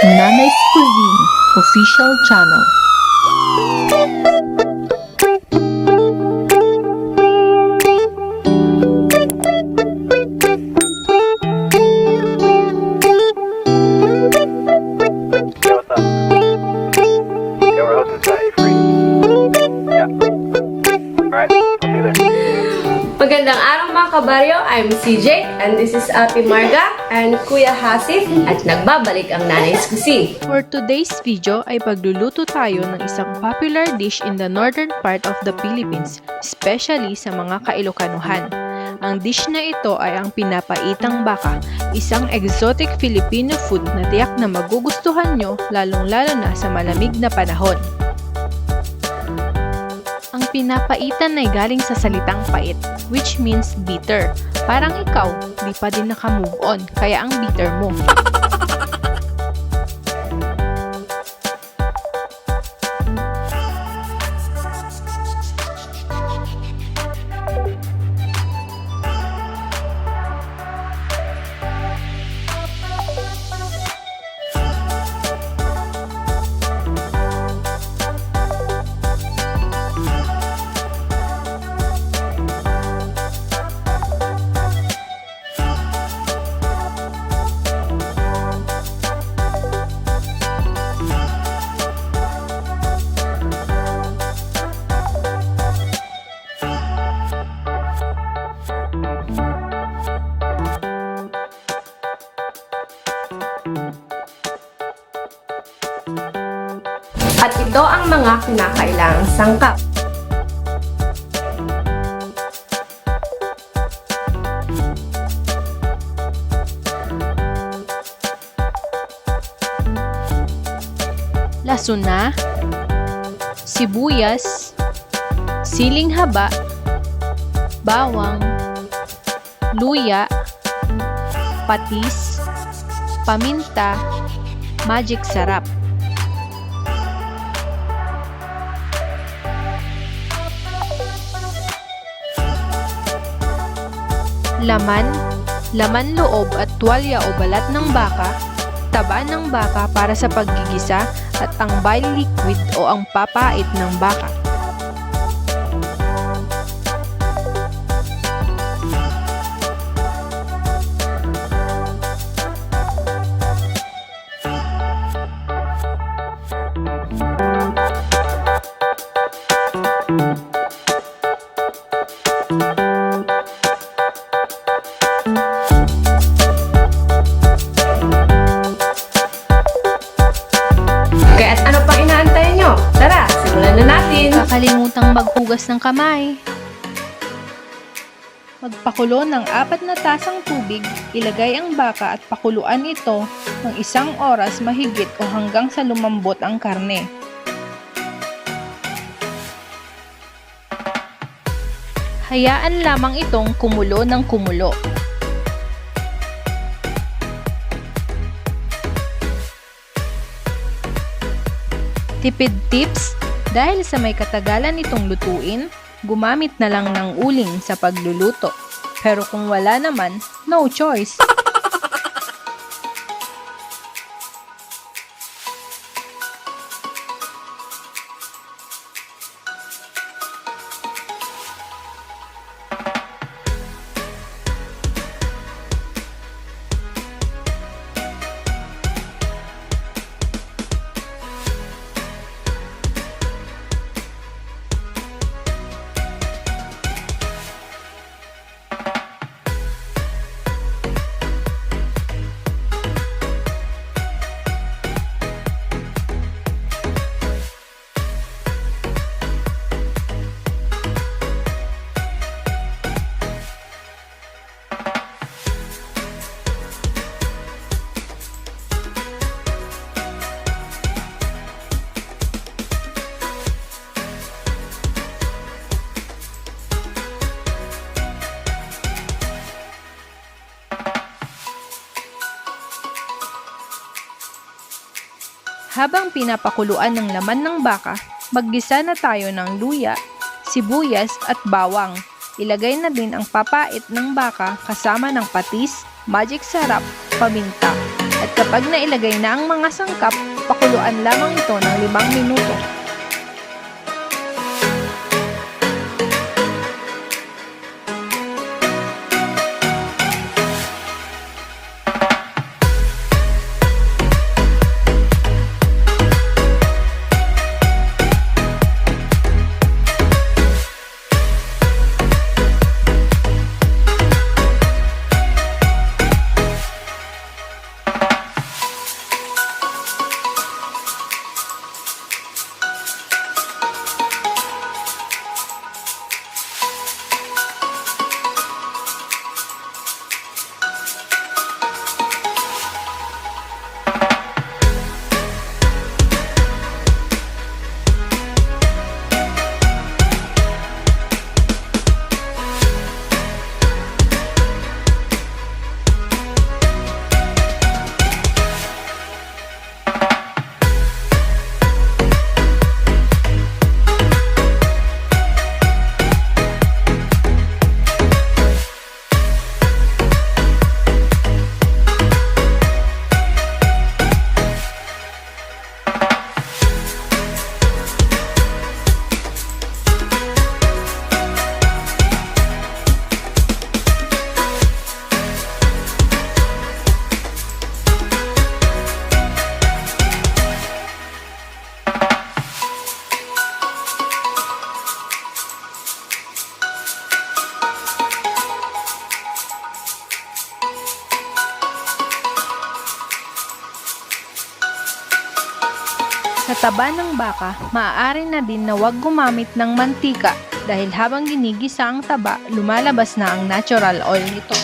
Nanay's Cuisine Official Channel. Magandang araw mga kabaryo, I'm CJ and this is Ate Marga and Kuya Hasif at nagbabalik ang Nanay's Cuisine. For today's video ay pagluluto tayo ng isang popular dish in the northern part of the Philippines, especially sa mga kailokanuhan. Ang dish na ito ay ang pinapaitang baka, isang exotic Filipino food na tiyak na magugustuhan nyo lalong-lalo na sa malamig na panahon. Ang pinapaitan ay galing sa salitang pait, which means bitter. Parang ikaw, di pa din naka-move on, kaya ang bitter mo. At ito ang mga kinakailangang sangkap. Lasuna, sibuyas, siling haba, bawang, luya, patis, paminta, magic sarap. Laman loob at tuwalya o balat ng baka, taba ng baka para sa paggigisa at ang bile liquid o ang papait ng baka. Kaya't ano pang inaantay nyo? Tara, simulan na natin! Kakalimutang maghugas ng kamay. Magpakulo ng 4 na tasang tubig, ilagay ang baka at pakuluan ito ng 1 oras mahigit o hanggang sa lumambot ang karne. Hayaan lamang itong kumulo ng kumulo. Tipid tips, dahil sa may katagalan itong lutuin, gumamit na lang ng uling sa pagluluto. Pero kung wala naman, no choice. Habang pinapakuluan ng laman ng baka, maggisa na tayo ng luya, sibuyas at bawang. Ilagay na din ang papait ng baka kasama ng patis, magic sarap, paminta. At kapag nailagay na ang mga sangkap, pakuluan lamang ito ng 5 minuto. Sa taba ng baka, maaari na din na huwag gumamit ng mantika dahil habang ginigisa ang taba, lumalabas na ang natural oil nito.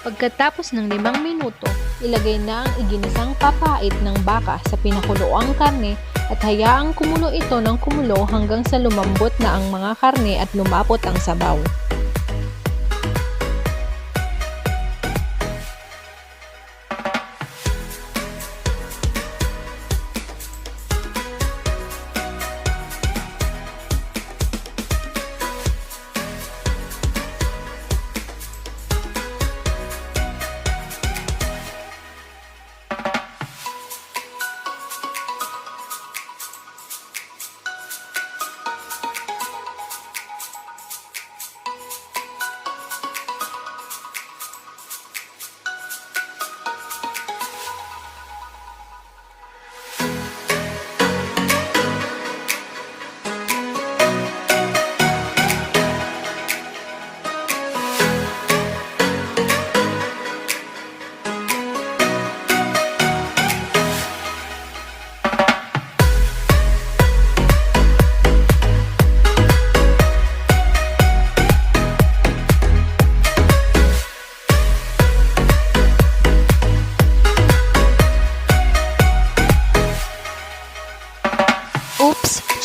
Pagkatapos ng 5 minuto, ilagay na ang iginisang papait ng baka sa pinakuloang karne at hayaang kumulo ito ng kumulo hanggang sa lumambot na ang mga karne at lumapot ang sabaw.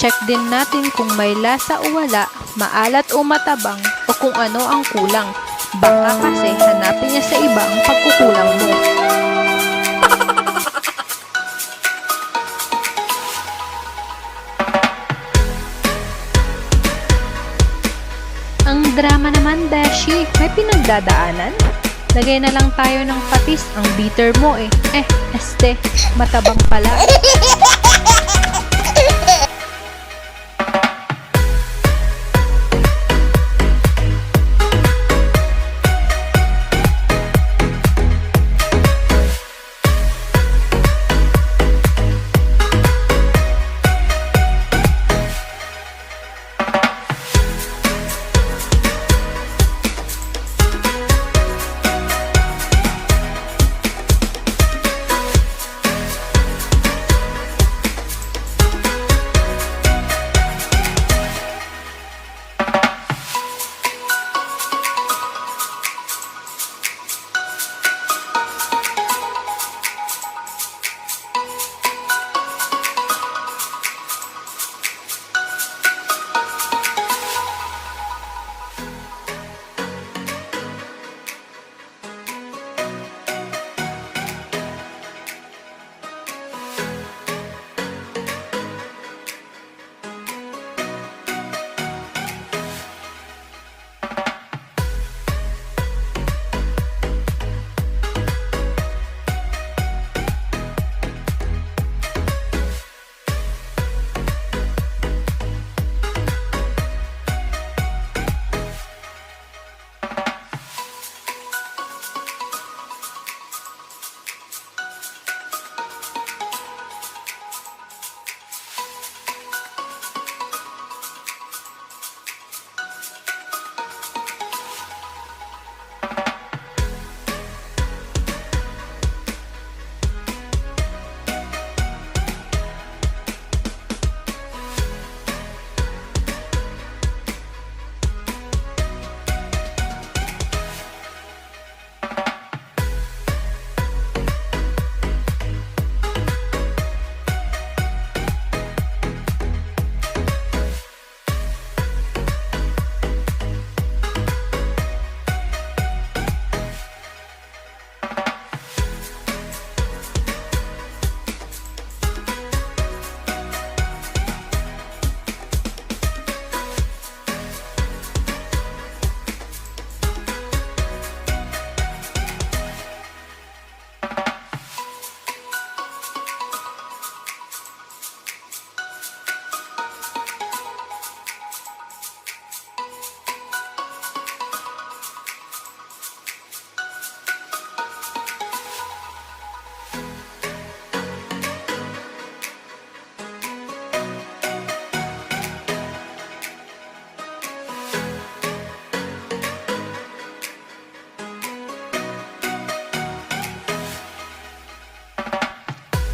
I-check din natin kung may lasa o wala, maalat o matabang, o kung ano ang kulang. Baka kasi hanapin niya sa iba ang pagkukulang mo. Ang drama naman, Beshi. May pinagdadaanan? Lagay na lang tayo ng patis. Ang bitter mo eh. Matabang pala.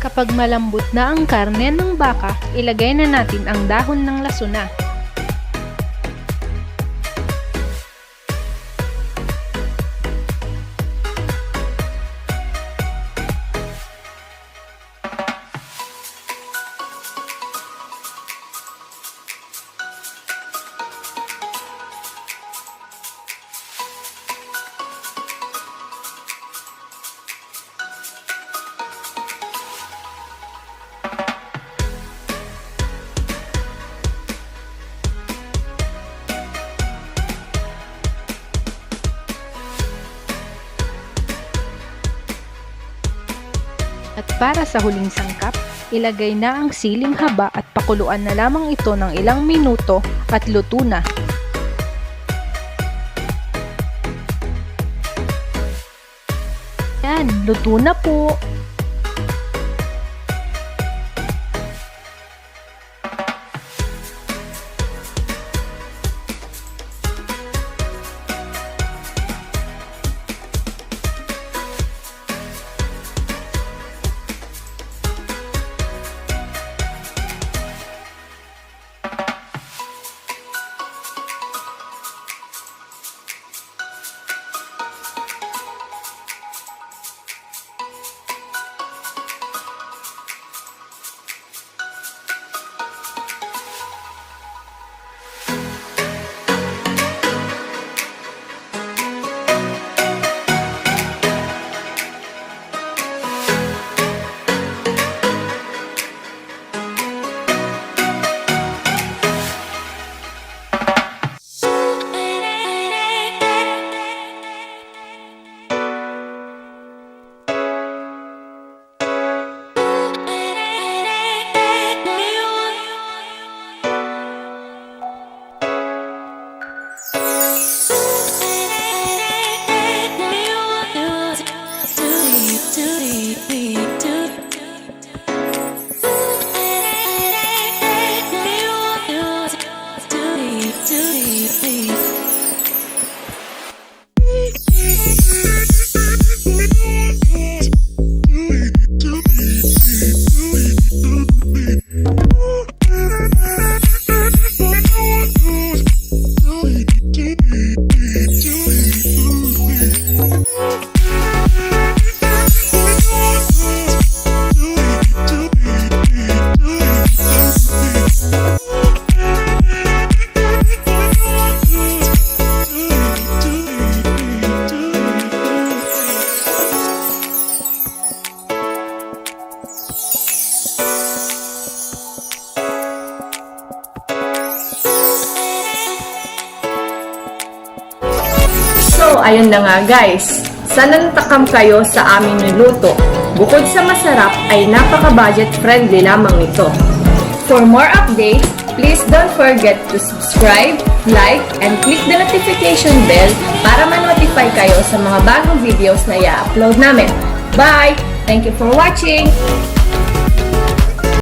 Kapag malambot na ang karne ng baka, ilagay na natin ang dahon ng lasuna. At para sa huling sangkap, ilagay na ang siling haba at pakuluan na lamang ito ng ilang minuto at luto na. Yan, luto na po! ayun na nga guys, sana natakam kayo sa aming niluto. Bukod sa masarap ay napaka-budget friendly lamang ito. For more updates, please don't forget to subscribe, like, and click the notification bell para ma-notify kayo sa mga bagong videos na i-upload namin. Bye! Thank you for watching!